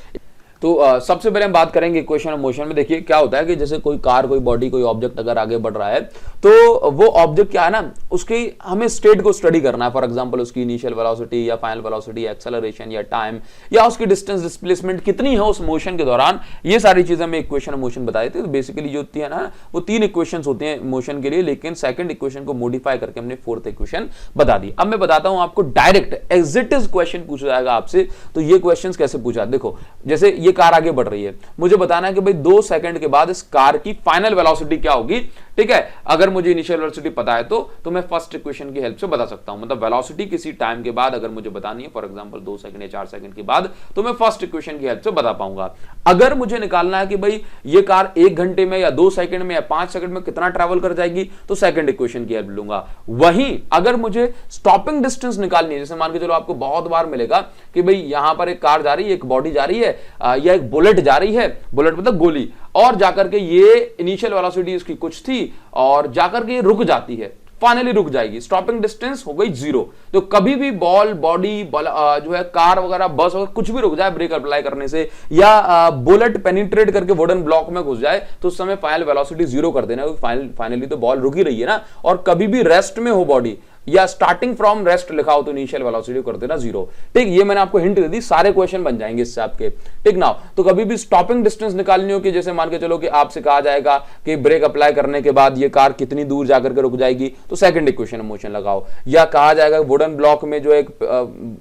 तो सबसे पहले हम बात करेंगे इक्वेशन ऑफ मोशन में। देखिए क्या होता है कि जैसे कोई कार, कोई बॉडी, कोई ऑब्जेक्ट अगर आगे बढ़ रहा है तो वो ऑब्जेक्ट क्या है ना, उसकी हमें स्टेट को स्टडी करना है। फॉर एग्जांपल उसकी इनिशियल वेलोसिटी या फाइनल वेलोसिटी, एक्सेलरेशन या टाइम, या उसकी डिस्टेंस डिस्प्लेसमेंट कितनी है उस मोशन के दौरान, ये सारी चीजें हमें इक्वेशन ऑफ मोशन बताई थी। तो बेसिकली जो होती है ना वो 3 इक्वेशन होती हैं मोशन के लिए, लेकिन सेकंड इक्वेशन को मॉडिफाई करके हमने 4th इक्वेशन बता दी। अब मैं बताता हूं आपको direct as it is question पूछा जाएगा आपसे। तो ये क्वेश्चन कैसे पूछा, देखो जैसे ये कार आगे बढ़ रही है, मुझे बताना है कि भाई 2 सेकंड के बाद इस कार की फाइनल वेलोसिटी क्या होगी, ठीक है। अगर मुझे इनिशियल वेलोसिटी पता है तो मैं फर्स्ट इक्वेशन की हेल्प से बता सकता हूं। मतलब वेलोसिटी किसी टाइम के बाद अगर मुझे बतानी है, फॉर एग्जांपल 2 सेकंड या 4 सेकंड के बाद, तो मैं फर्स्ट इक्वेशन की हेल्प से बता पाऊंगा। अगर मुझे निकालना है कि भाई ये कार 1 घंटे में या 2 सेकंड में या 5 सेकंड में कितना ट्रैवल कर जाएगी, तो सेकंड इक्वेशन की हेल्प लूंगा। वहीं अगर मुझे स्टॉपिंग डिस्टेंस निकालनी है, जैसे मान के चलो आपको बहुत बार मिलेगा कि भाई यहां पर एक कार जा रही है, एक बॉडी जा रही है, या एक बुलेट जा रही है, बुलेट मतलब गोली, और जाकर के ये इनिशियल वेलोसिटी इसकी कुछ थी और जाकर के ये रुक जाती है, फाइनली रुक जाएगी, स्टॉपिंग डिस्टेंस हो गई 0। तो कभी भी बॉल, बॉडी, जो है कार वगैरह, बस वगैरह कुछ भी रुक जाए ब्रेक अप्लाई करने से, या बुलेट पेनिट्रेट करके वुडन ब्लॉक में घुस जाए, तो उस समय फाइनल वेलोसिटी 0 कर देना, फाइनली तो बॉल रुक ही रही है ना। और कभी भी रेस्ट में हो बॉडी या स्टार्टिंग फ्रॉम रेस्ट लिखा हो तो इनिशियल वेलोसिटी कर देना 0, ठीक। ये मैंने आपको हिंट दे दी, सारे क्वेश्चन बन जाएंगे इससे आपके, ठीक ना। तो कभी भी स्टॉपिंग डिस्टेंस निकालनी हो कि जैसे मान के चलो कि आपसे कहा जाएगा कि ब्रेक अप्लाई करने के बाद ये कार कितनी दूर जाकर के रुक जाएगी, तो सेकंड इक्वेशन ऑफ मोशन लगाओ। या कहा जाएगा वुडन ब्लॉक में जो एक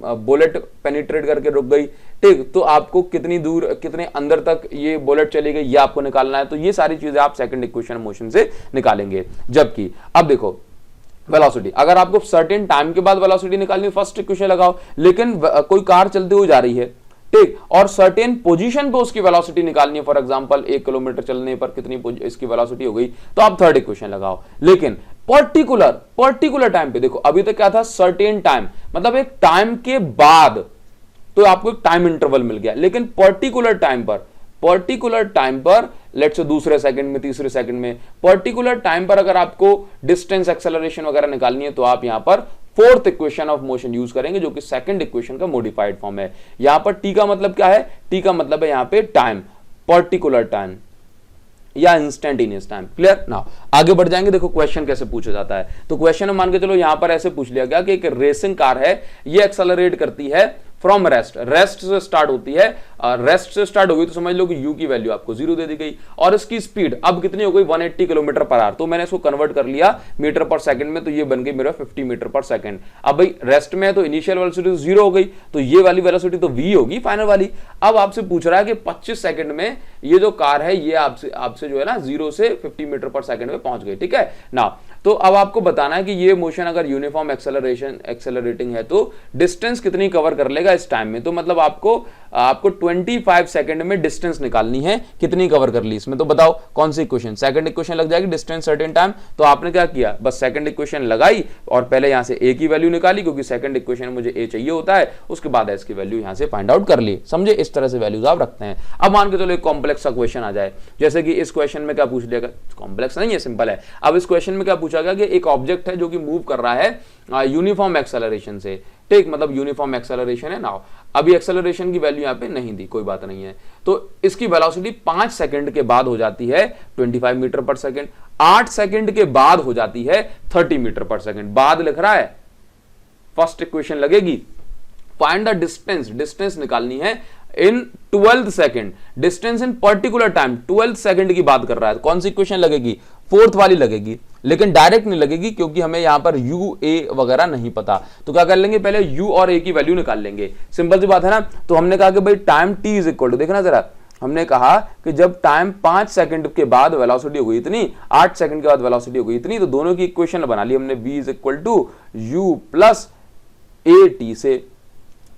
बुलेट पेनिट्रेट करके रुक गई, ठीक, तो आपको कितनी दूर, कितने अंदर तक ये बुलेट चली गई, ये आपको निकालना है। तो ये सारी चीजें आप सेकंड इक्वेशन ऑफ मोशन से निकालेंगे। जबकि अब देखो वेलोसिटी, अगर आपको सर्टेन टाइम के बाद वेलोसिटी निकालनी है, फर्स्ट इक्वेशन लगाओ। लेकिन कोई कार चलते हुए जा रही है, ठीक, और सर्टेन पोजीशन पे उसकी वेलोसिटी निकालनी है, फॉर एग्जांपल 1 किलोमीटर चलने पर कितनी इसकी वेलोसिटी हो गई, तो आप थर्ड इक्वेशन लगाओ। लेकिन पर्टिकुलर टाइम पे, देखो अभी तक क्या था, सर्टेन टाइम मतलब एक टाइम के बाद, तो आपको एक टाइम इंटरवल मिल गया। लेकिन पर्टिकुलर टाइम पर लेट्स से दूसरे सेकंड में, तीसरे सेकंड में, पर्टिकुलर टाइम पर अगर आपको डिस्टेंस, एक्सेलरेशन वगैरह निकालनी है, तो आप यहां पर 4th equation of motion use करेंगे, जो कि सेकंड इक्वेशन का मॉडिफाइड फॉर्म है। यहां पर टी का मतलब क्या है, टी का मतलब है यहां पे टाइम, पर्टिकुलर टाइम या इंस्टेंटेनियस टाइम। क्लियर ना। आगे बढ़ जाएंगे, देखो क्वेश्चन कैसे पूछा जाता है। तो क्वेश्चन मान के चलो यहां पर ऐसे पूछ लिया गया कि एक रेसिंग कार है, ये एक्सेलरेट करती है फ्रॉम रेस्ट से स्टार्ट होती है, रेस्ट से स्टार्ट होगी तो समझ लो कि u की वैल्यू आपको 0 दे दी गई, और इसकी स्पीड अब कितनी हो गई, 180 किलोमीटर पर आवर। तो मैंने इसको कन्वर्ट कर लिया मीटर पर सेकंड में, तो ये बन गई मेरा 50 मीटर पर सेकंड। अब भाई रेस्ट में है तो इनिशियल वेलोसिटी 0 हो गई, तो ये वाली वेलोसिटी तो v होगी फाइनल वाली। अब आपसे पूछ रहा है कि 25 सेकंड में ये जो कार है ये आपसे जो है ना 0 से 50 मीटर पर सेकंड में पहुंच गई, ठीक है ना। तो अब आपको बताना है कि ये मोशन अगर यूनिफॉर्म एक्सेलरेटिंग है तो डिस्टेंस कितनी कवर कर लेगा इस टाइम में। तो मतलब आपको 25 सेकंड में डिस्टेंस निकालनी है, कितनी कवर कर ली इसमें। तो बताओ कौन सी इक्वेशन, सेकंड इक्वेशन लग जाएगी, डिस्टेंस सर्टेन टाइम। तो आपने क्या किया, बस सेकंड इक्वेशन लगाई और पहले यहां से a की वैल्यू निकाली, क्योंकि सेकंड इक्वेशन में मुझे a चाहिए होता है, उसके बाद s की वैल्यू यहां से फाइंड आउट कर ली। समझे, इस तरह से वैल्यूज आप रखते हैं। अब मान के चलो एक कॉम्प्लेक्स सा क्वेश्चन आ जाए, जैसे कि इस क्वेश्चन में क्या पूछ लिया गया, कॉम्प्लेक्स नहीं है, सिंपल है। अब इस क्वेश्चन में क्या पूछा गया कि एक ऑब्जेक्ट है जो कि मूव कर रहा है यूनिफॉर्म एक्सेलरेशन से, ठीक, मतलब यूनिफॉर्म एक्सेलरेशन है ना। अभी एक्सेलरेशन की वैल्यू यहां पे नहीं दी, कोई बात नहीं है। तो इसकी वेलोसिटी 5 सेकंड के बाद हो जाती है 25 मीटर पर सेकंड, 8 सेकंड के बाद हो जाती है 30 मीटर पर सेकंड। बाद लिख रहा है, फर्स्ट इक्वेशन लगेगी, फाइंड द डिस्टेंस निकालनी है इन 12 second, distance in particular time, 12 second की बात कर रहा है। कौन सी इक्वेशन लगेगी, फोर्थ वाली लगेगी, लेकिन डायरेक्ट नहीं लगेगी क्योंकि हमें यहां पर u a वगैरह नहीं पता। तो क्या कर लेंगे, पहले u और a की वैल्यू निकाल लेंगे, सिंपल सी बात है ना। तो हमने कहा कि भाई time t is equal to, देखना जरा, हमने कहा कि जब टाइम 5 सेकंड के बाद वेलोसिटी हो गई इतनी, 8 सेकंड के बाद वेलोसिटी हो गई इतनी, तो दोनों की इक्वेशन बना ली हमने, v is equal to u plus A T से।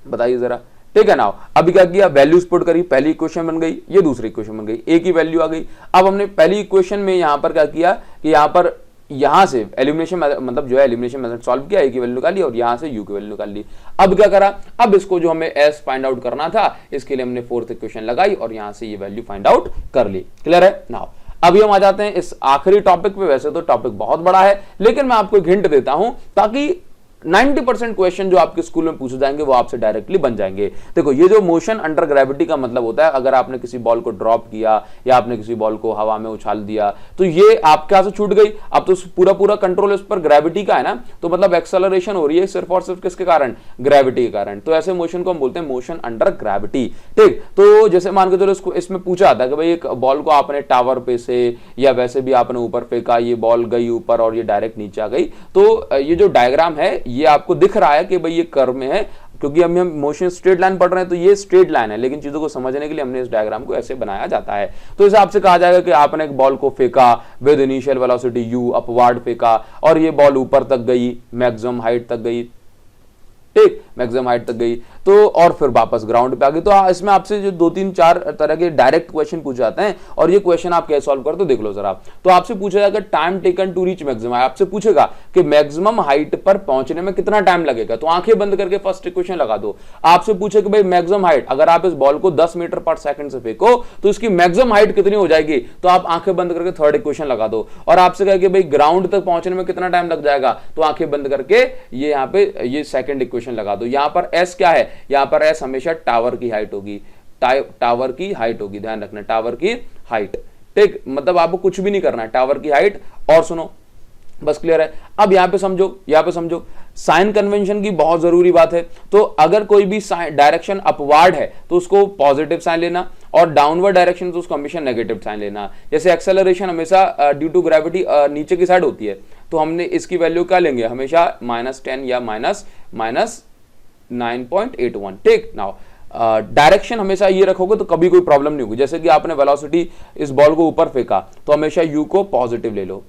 बताइए जरा, ठीक है ना। अभी क्या किया, वैल्यूज पुट करी, पहली इक्वेशन बन गई, ये दूसरी इक्वेशन बन गई, ए की वैल्यू आ गई। अब हमने पहली इक्वेशन में यहां पर क्या किया कि यहां पर यहां से एलिमिनेशन मतलब जो है एलिमिनेशन मेथड सॉल्व किया, ए की वैल्यू निकाली और यहां से यू की वैल्यू निकाल ली। अब क्या करा, अब इसको जो हमें एस फाइंड आउट करना था, इसके लिए हमने फोर्थ इक्वेशन लगाई और यहां से ये वैल्यू फाइंड आउट कर ली। क्लियर है नाउ। अभी हम आ जाते हैं इस आखिरी टॉपिक पे। वैसे तो टॉपिक बहुत बड़ा है, लेकिन मैं आपको एक हिंट देता हूं ताकि 90% क्वेश्चन जो आपके स्कूल में पूछे जाएंगे वो आपसे डायरेक्टली बन जाएंगे। देखो, ये जो मोशन अंडर ग्रेविटी का मतलब होता है, अगर आपने किसी बॉल को ड्रॉप किया या आपने किसी बॉल को हवा में उछाल दिया तो ये आपके हाथ से छूट गई। अब तो पूरा पूरा कंट्रोल इस पर ग्रेविटी का है ना, तो मतलब एक्सेलरेशन हो रही है सिर्फ और सिर्फ किसके कारण, ग्रेविटी के कारण। तो ऐसे मोशन को हम बोलते हैं मोशन अंडर ग्रेविटी। ठीक, तो जैसे मान के चलो इसको इसमें पूछा जाता है कि भाई एक बॉल को आपने टावर पे से या वैसे भी आपने ऊपर फेंका, ये बॉल गई ऊपर और ये डायरेक्ट नीचे आ गई, तो ये जो डायग्राम है ये आपको दिख रहा है कि भाई ये कर्व में है, क्योंकि हम मोशन स्ट्रेट लाइन पढ़ रहे हैं तो ये स्ट्रेट लाइन है, लेकिन चीजों को समझने के लिए हमने इस डायग्राम को ऐसे बनाया जाता है। तो इस हिसाब से कहा जाएगा कि आपने एक बॉल को फेंका with initial velocity u, upward फेंका और ये बॉल ऊपर तक गई, मैक्सिमम हाइट तक गई, ठीक, मैक्सिमम हाइट तक गई, तो और फिर वापस ग्राउंड पे आ गई। तो इसमें आपसे जो 2-3-4 तरह के डायरेक्ट क्वेश्चन पूछे जाते हैं और ये क्वेश्चन आप कैसे सॉल्व करते हो देख लो जरा। तो आपसे पूछा जाएगा time taken to reach maximum, आपसे पूछेगा कि मैक्सिमम हाइट पर पहुंचने में कितना टाइम लगेगा, तो आंखें बंद करके फर्स्ट इक्वेशन लगा दो। आपसे पूछे कि भाई मैक्सिमम हाइट, अगर आप इस बॉल को 10 मीटर पर सेकंड से फेंको तो इसकी मैक्सिमम हाइट कितनी हो जाएगी, तो आप आंखें बंद करके थर्ड इक्वेशन लगा दो। और आपसे कहे कि भाई ग्राउंड तक पहुंचने में कितना टाइम लग जाएगा, तो आंखें बंद करके ये यहाँ पे ये सेकंड इक्वेशन लगा दो। यहाँ पर एस क्या है, यहाँ पर एस हमेशा टावर की हाइट होगी, टावर की हाइट होगी, ध्यान रखना टावर की हाइट। ठीक, मतलब आपको कुछ भी नहीं करना है, टावर की हाइट। और सुनो, बस क्लियर है। अब यहां पे समझो, यहां पे समझो साइन कन्वेंशन की बहुत जरूरी बात है। तो अगर कोई भी डायरेक्शन अपवर्ड है तो उसको पॉजिटिव साइन लेना और डाउनवर्ड डायरेक्शन तो उसको हमेशा नेगेटिव साइन लेना। जैसे एक्सेलरेशन हमेशा ड्यू टू ग्रेविटी नीचे की साइड होती है, तो हमने इसकी वैल्यू क्या लेंगे, हमेशा -10 या -9.81। ठीक, नाउ डायरेक्शन हमेशा ये रखोगे तो कभी कोई प्रॉब्लम नहीं होगी। जैसे कि आपने वेलोसिटी इस बॉल को ऊपर फेंका तो हमेशा u को पॉजिटिव ले लो,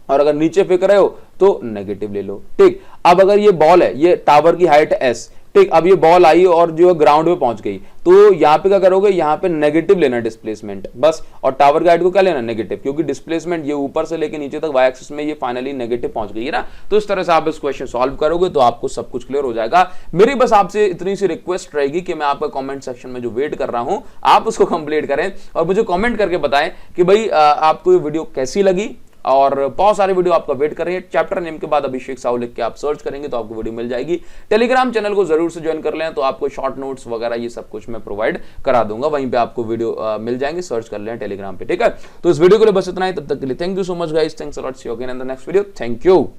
और अगर नीचे फेंक रहे हो तो नेगेटिव ले लो। ठीक, अब अगर ये बॉल है, ये टावर की हाइट s, ठीक, अब ये बॉल आई और जो ग्राउंड पे पहुंच गई, तो यहाँ पे क्या करोगे, यहाँ पे नेगेटिव लेना डिस्प्लेसमेंट बस, और टावर की हाइट को क्या लेना, नेगेटिव, क्योंकि डिस्प्लेसमेंट ये ऊपर से लेके नीचे तक वाई एक्सिस में ये फाइनली नेगेटिव पहुंच गई है ना। तो इस तरह से आप इस क्वेश्चन सॉल्व करोगे तो आपको सब कुछ क्लियर हो जाएगा। मेरी बस आपसे इतनी सी रिक्वेस्ट रहेगी कि मैं आपका कमेंट सेक्शन में जो वेट कर रहा हूं आप उसको कंप्लीट करें और मुझे कमेंट करके बताएं कि भाई आपको ये वीडियो कैसी लगी। और बहुत सारे वीडियो आपका वेट कर रहे हैं। चैप्टर नेम के बाद अभिषेक साहू लिख के आप सर्च करेंगे तो आपको वीडियो मिल जाएगी। टेलीग्राम चैनल को जरूर से ज्वाइन कर लें, तो आपको शॉर्ट नोट्स वगैरह ये सब कुछ मैं प्रोवाइड करा दूंगा, वहीं पे आपको वीडियो मिल जाएंगे, सर्च कर लें टेलीग्राम पे। ठीक है, तो इस वीडियो के लिए बस इतना ही, तब तक के लिए thank you so much guys, thanks a lot, see you again in the next video, thank you.